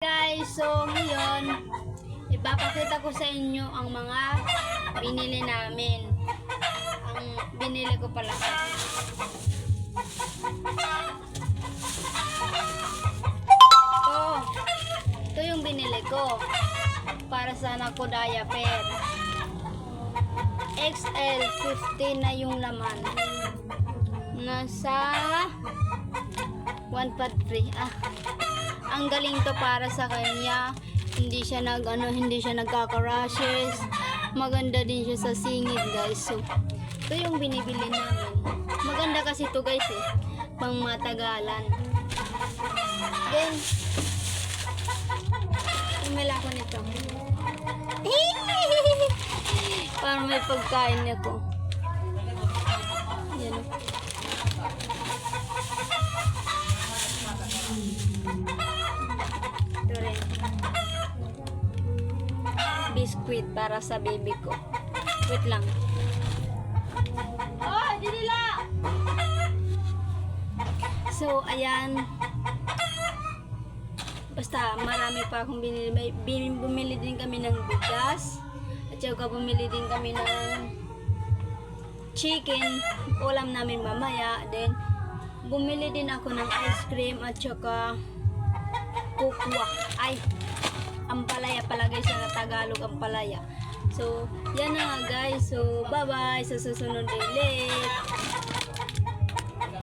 Guys, so ngayon ipapakita ko sa inyo ang mga binili namin. Ang binili ko pala. Ito yung binili ko para sa anak ko diaper. XL 15 na yung laman. Nasa 1.3. Ang galing to para sa kanya. Hindi siya nagkaka-rashes. Maganda din siya sa singit, guys. So, ito yung binibili namin. Maganda kasi to, guys, pang matagalan. Then, umila ko nito. Para may pagkain ako. Yan. Ito rin. Biscuit para sa baby ko. Wait lang. Oh, dinila! So, ayan. Basta, marami pa akong binili. Bumili din kami ng bigas. At saka bumili din kami ng chicken. Ulam namin mamaya. Then, bumili din ako ng ice cream at saka kukwa. Ay, ampalaya pala guys, sa Tagalog ampalaya. So, yan na nga guys. So, bye-bye. Sa susunod ulit.